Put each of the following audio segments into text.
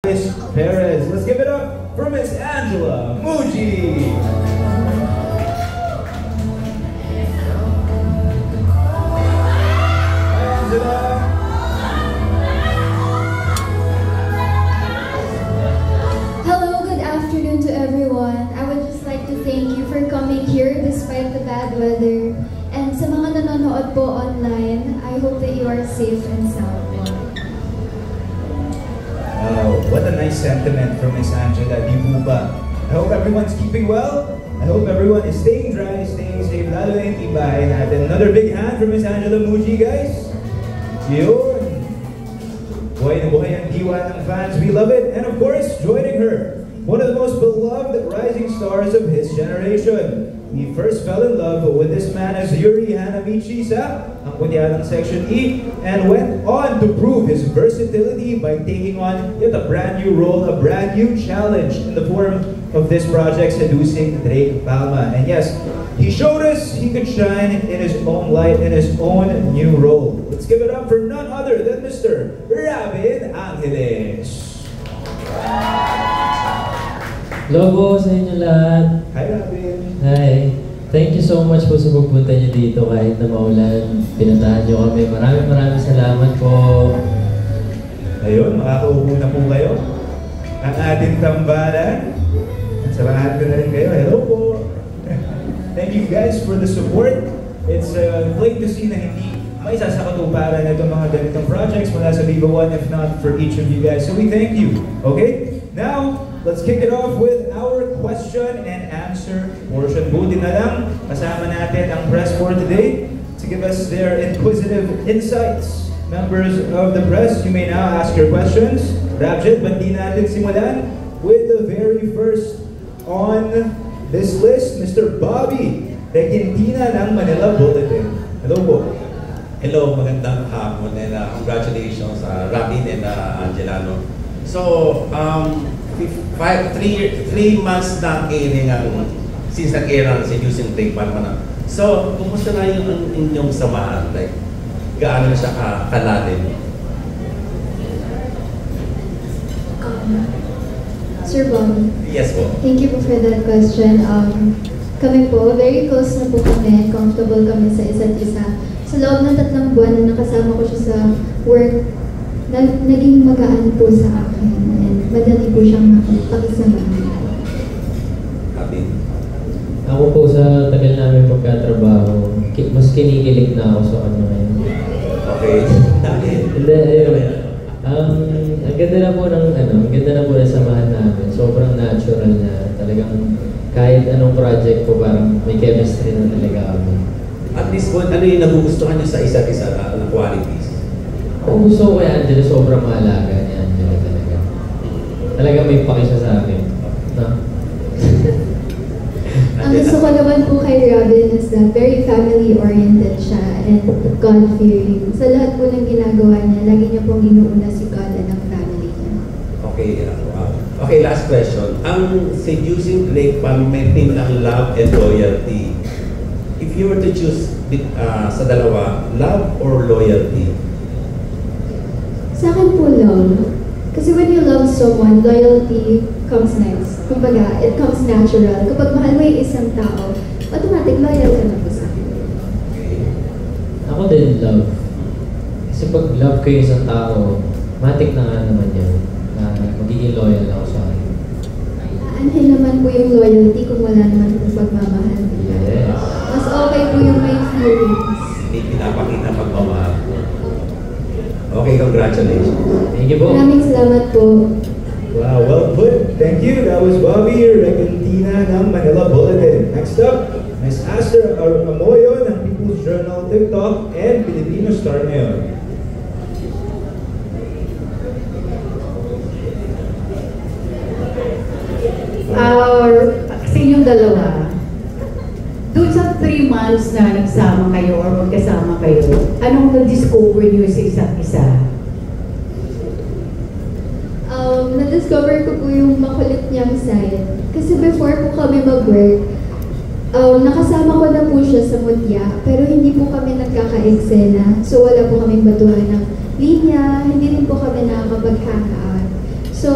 Perez. Let's give it up for Miss Angela Muji. Angela. Hello, good afternoon to everyone. I would just like to thank you for coming here despite the bad weather. And sa mga nanonood po online, I hope that you are safe and sound. What a nice sentiment from Miss Angela, di po ba? I hope everyone's keeping well. I hope everyone is staying dry, staying safe, lalo na yung tibahin natin. Another big hand from Miss Angela Muji, guys. Yun. Buhay na buhay ang diwa ng fans. We love it. And of course, joining her, one of the most beloved rising stars of his generation. We first fell in love with this man as Yuri Hanamichi sa ang Kunyalang Section E and went on to prove his versatility by taking on yet a brand new role, a brand new challenge in the form of this project, Seducing Drake Palma. And yes, he showed us he could shine in his own light, in his own new role. Let's give it up for none other than Mr. Rabin Angeles. Hello po sa inyo lahat. Hi, Rabin. Hi. Thank you so much po sa pagpunta niyo dito kahit na maulan. Pinuntahan niyo kami. Maraming salamat po. Ayun, makakaupo na po kayo. Ang ating tambalan. Samahan ko na rin kayo. Hello po. Thank you guys for the support. It's great to see na hindi may isa sa katuparan na itong mga ganitong projects mula sa Viva One, if not for each of you guys. So we thank you. Okay? Now, let's kick it off with our question and answer portion. Buti na lang, kasama natin ang press for today to give us their inquisitive insights. Members of the press, you may now ask your questions. Rabjit, ba't di natin simulan with the very first on this list, Mr. Bobby Regentina ng Manila Bulletin. Hello po. Hello, magandang hapon and congratulations Rabin and Angelano. So, 3 months na airing since nag-air ang Seducing Drake Palma na. So, kumusta na yung inyong samahan? Like, gaano na siya kalalim? Sir Bobby. Yes po. Thank you po for that question. Kami po, very close na po kami, comfortable kami sa isa't isa. Sa loob ng 3 buwan na nakasama ko siya sa work, naging magaan po sa akin and madali po siyang pakisamahan. Rabin? Ako po sa tagal namin magkatrabaho, mas kinikilig na ako sa kanya ngayon. Okay. Dahil? Hindi, ayun. Ang ganda na po ng samahan namin. Sobrang natural na. Talagang kahit anong project po, parang may chemistry na talaga kami. At this point, ano yung nagugustuhan niyo sa isa't isa na qualities? Ako gusto ko kay Angela, sobrang mahalaga ni Angela talaga. Talaga may paki siya sa akin. No? Ang gusto ko naman po kay Robin is that very family-oriented siya and God-fearing. Sa lahat po ng ginagawa niya, lagi niya pong inuuna si God and ang family niya. Okay, okay, last question. Ang Seducing Drake Palma may theme ng love and loyalty. If you were to choose sa dalawa, love or loyalty? Sa akin po, love. Kasi when you love someone, loyalty comes next. Kumbaga, it comes natural. Kapag mahal mo yung isang tao, automatic loyal ka na po sa akin. Ako din, love. Kasi pag love ko yung isang tao, matik na nga naman yan. Na magiging loyal ako sa akin. Aanhin naman po yung loyalty kung wala naman po pagmamahal. Yes. Mas okay po yung may feelings. Hindi pinapakita pagmamahal. Okay, congratulations. Thank you po. Maraming salamat po. Wow, well put. Thank you. That was Bobby Regentina ng Manila Bulletin. Next up, Ms. Aster Amoyo ng People's Journal TikTok and Filipino Star ngayon. Sa inyong dalawa, doon sa 3 months na nagsama kayo or magkasama kayo, anong na-discover niyo sa isa't isa? Na-discover ko po yung makulit niyang side. Kasi before po kami mag-work, nakasama ko na po siya sa Mutya, pero hindi po kami nagkaka-eksena. So wala po kaming batuhan ng linya, hindi rin po kami nakakapag-hang out. So,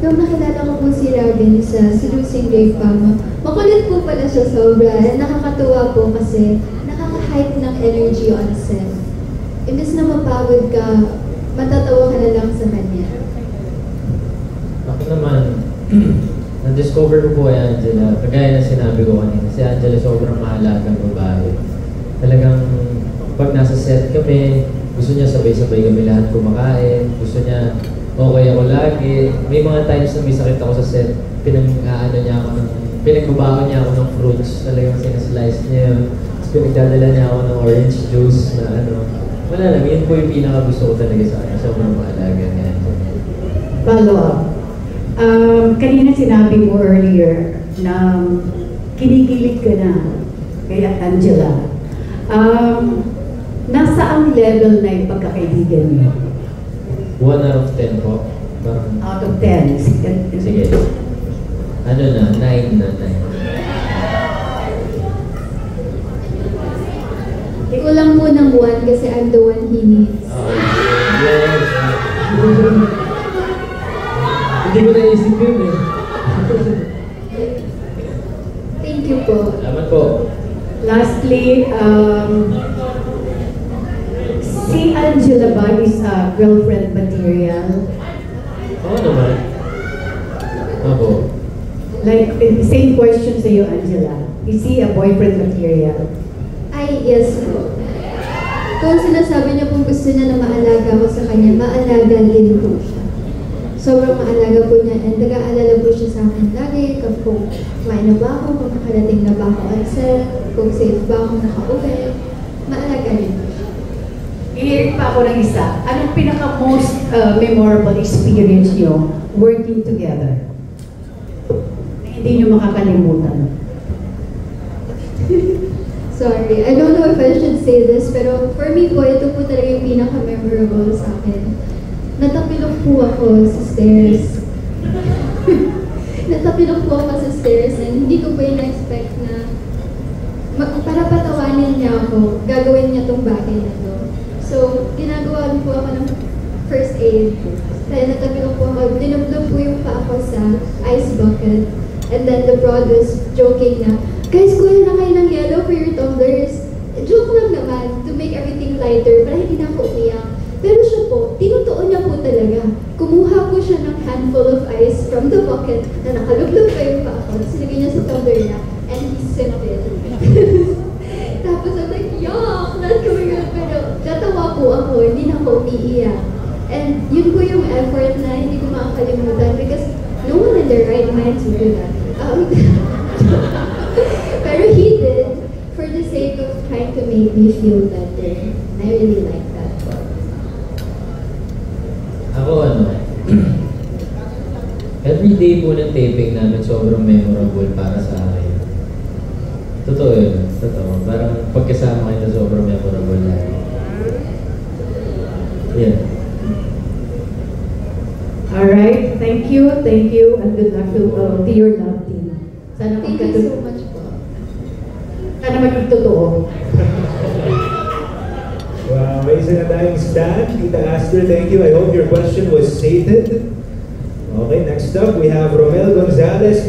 Nung nakilala ko po si Robin sa Seducing Greg Palma, makulit po pala siya sobra. Nakakatuwa po kasi nakaka-hype ng energy on set. Imbes na mapagod ka, matatawa ka na lang sa kanya. Ako naman, na-discover ko po kay Angela, kagaya ng sinabi ko kanina, si Angela sobrang mahalagang babae. Talagang pag nasa set kami, gusto niya sabay-sabay kami lahat kumakain, gusto niya okay ako lagi. May mga times na may sakit ako sa set, pinagbabaon niya ako ng fruits, talagang sinaslice niya yun. Tapos pinagdadala niya ako ng orange juice na wala lang, yun po yung pinaka gusto ko talaga sa kanya, sobrang mahalaga niya. Follow up. Kanina sinabi mo earlier na kinikilig ka na kay Angela. Nasa ang level na yung pagkakaibigan niyo? 1 out of 10 po. Parang, Out of 10. sige. Ano na? 9 na 9. Ikaw lang po ng 1 kasi I'm the one he needs. Yes. Hindi ko naisip yun eh. Thank you po. Salamat po. Lastly, si Angela ba is a girlfriend material? Oo naman. Ako. Like, same question sa iyo, Angela. Is he a boyfriend material? Ay, yes po. Kung sinasabi niya kung gusto niya na maalaga ko sa kanya, maalaga din po siya. Sobrang maalaga po niya and nag-aalala po siya sa akin lagi kung kumain na ba ako, kung nakarating na ba ako at set, kung safe ba ako nakauwi. Maalaga rin po siya. Ilirik pa ako ng isa. Anong pinaka-most memorable experience niyo working together? Na hindi niyo makakalimutan. Sorry, I don't know if I should say this, pero for me po, ito po talaga yung pinaka-memorable sa akin. Natapilok po ako sa stairs. Natapilok po ako sa stairs and hindi ko po yung expect na para patawanin niya ako, gagawin niya tong bagay na to. So, ginagawa po ako ng first aid. Kaya natapilok po ako, dinumdum po yung pa ako sa ice bucket. And then the broad was joking na, guys, kuya na kayo ng yellow for your tumblers. Joke lang naman to make everything lighter para hindi na ako umiyak. Pero siya po, tinutuon niya po talaga. Kumuha po siya ng handful of ice from the bucket na nakaluglog pa yung pa ako. Sinagay niya sa tumbler niya and he sipped it. Tapos I'm like, yuck, not going on. Pero natawa po ako, hindi na ako umiiyak. And yun po yung effort na hindi ko makakalimutan because no one in their right mind to do that. Pero he did for the sake of trying to make me feel better. I really like that part. Ako every day po ng taping namin sobrang memorable para sa akin. Totoo yun. Totoo. Parang pagkasama kayo sobrang memorable na. Yeah. Alright, thank you, and good luck to your love team. Sana Thank you so much po. Sana maging totoo. Wow, may isa na tayong stand. Tita Astrid, thank you. I hope your question was sated. Okay, next up, we have Romel Gonzalez.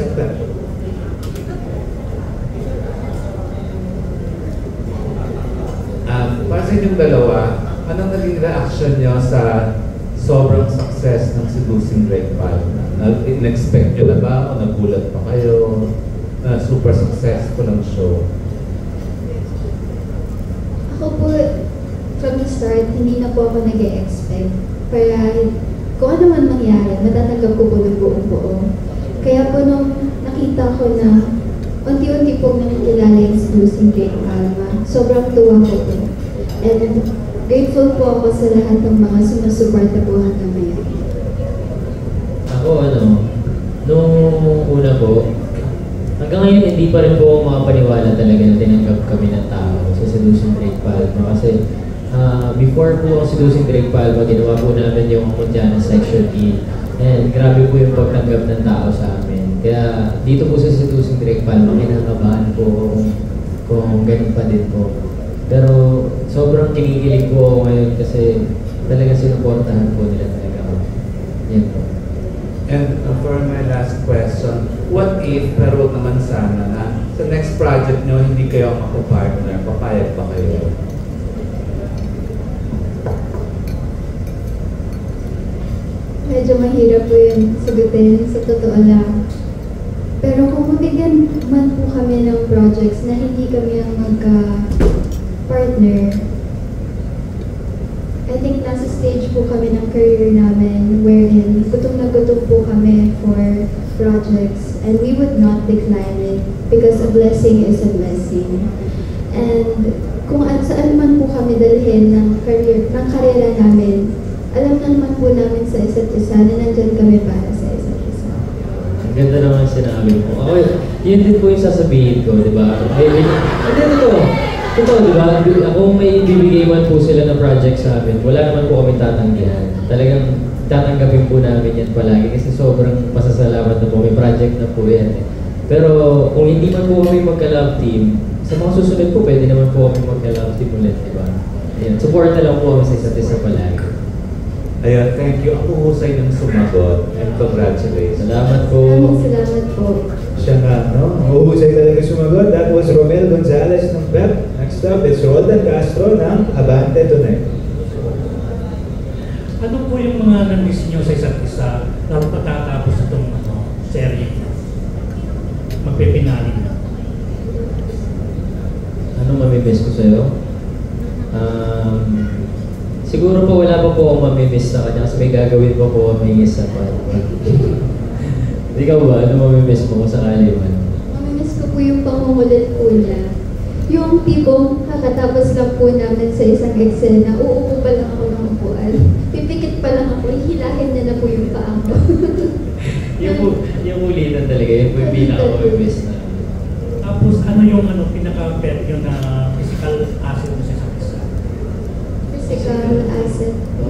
Para sa inyong dalawa, anong naging reaction niyo sa sobrang success ng Seducing Greg Palma? In-expect niyo na ba o nagulat pa kayo na super successful ang show? Ako po, from the start, hindi na po ako nag-e-expect. Kaya kung ano man mangyari, matatanggap ko po ng buong buo. Kaya po nung nakita ko na unti-unti pong nakikilala yung Seducing Greg Palma, sobrang tuwa ko po. And grateful po ako sa lahat ng mga sumusuporta po hanggang ngayon. Ako nung una po, hanggang ngayon hindi pa rin po ako makapaniwala talaga na tinanggap kami ng tao sa Seducing Greg Palma. Kasi before po ang Seducing Greg Palma, ginawa po namin yung Mundiana Section E. And grabe po yung pagtanggap ng tao sa amin. Kaya dito po sa Seducing Greg Palma, kinakabahan po kung ganun pa din po. Pero sobrang kinikilig po ako ngayon kasi talaga sinuportahan po nila talaga ako. Yan po. And for my last question, what if, pero huwag naman sana na sa next project nyo, hindi kayo makapartner, papayag pa kayo? Medyo mahirap po yun sagutin, sa totoo lang. Pero kung mabigyan man po kami ng projects na hindi kami ang magka-partner, I think nasa stage po kami ng career namin wherein gutom na gutom po kami for projects and we would not decline it because a blessing is a blessing. And kung saan man po kami dalhin ng karera namin, alam na naman po namin sa isa't isa na nandyan kami para sa isa't isa. Ang ganda naman sinabi mo. Ako, yun din po yung sasabihin ko, di ba? Totoo, di ba? Ako may ibibigay man po sila ng project sa amin, wala naman po kami tatanggihan. Talagang tatanggapin po namin yan palagi kasi sobrang pasasalamat na po. May project na po yan. Pero kung hindi man po kami magka-love team, sa mga susunod po, pwede naman po kami magka-love team ulit, di ba? Ayan, support na lang po kami sa isa't isa palagi. Ayan, thank you. Ako husay ng sumagot and congratulations. Salamat po. Salamat po. Siya nga, no? Mahuhusay talaga sumagot. That was Romel Gonzalez ng PEP. Next up is Roldan Castro ng Abante Tunay. Ano po yung mga na-miss nyo sa isa't isa lalo patatapos itong serye? Magpipinali na. Ano mamimiss ko sa'yo? Siguro po wala pa po akong mamimiss sa kanya kasi may gagawin po po kami isa pa. Ikaw ba? Ano mamimiss mo sakali man? Mamimiss ko po yung pangungulit po niya. Yung tipong kakatapos lang po namin sa isang eksena, uupo pa lang ako ng upuan. Pipikit pa lang ako, hihilahin niya na po yung paa ko. yung ulitan talaga, yun po yung pinaka-mamimiss na. Tapos ano yung pinaka-pet yung physical asset mo sa isa't isa? Physical asset po.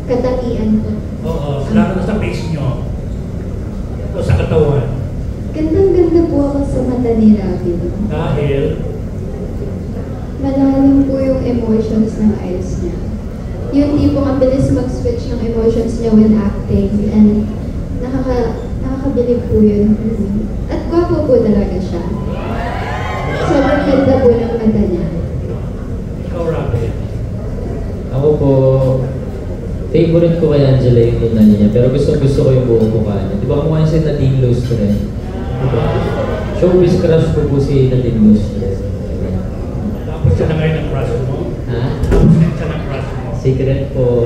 Katalian po. Oo, lalo na sa face nyo. O sa katawan. Gandang-ganda po ako sa mata ni Ravi. Dahil malalim po yung emotions ng eyes niya. Yung tipong ang bilis mag-switch ng emotions niya when acting and nakakabilib po yun. At gwapo po talaga siya. Sobrang ganda po ng mata niya. ikaw, Ravi. Ako po, favorite ko kay Angela yung tunay niya, pero gusto ko yung buong mukha niya. Di ba kamukha niya si Nadine Lustre? Diba? Showbiz crush ko po si Nadine Lustre. Tapos siya na ngayon ang crush mo? Ha? Tapos siya ng crush mo? Secret po.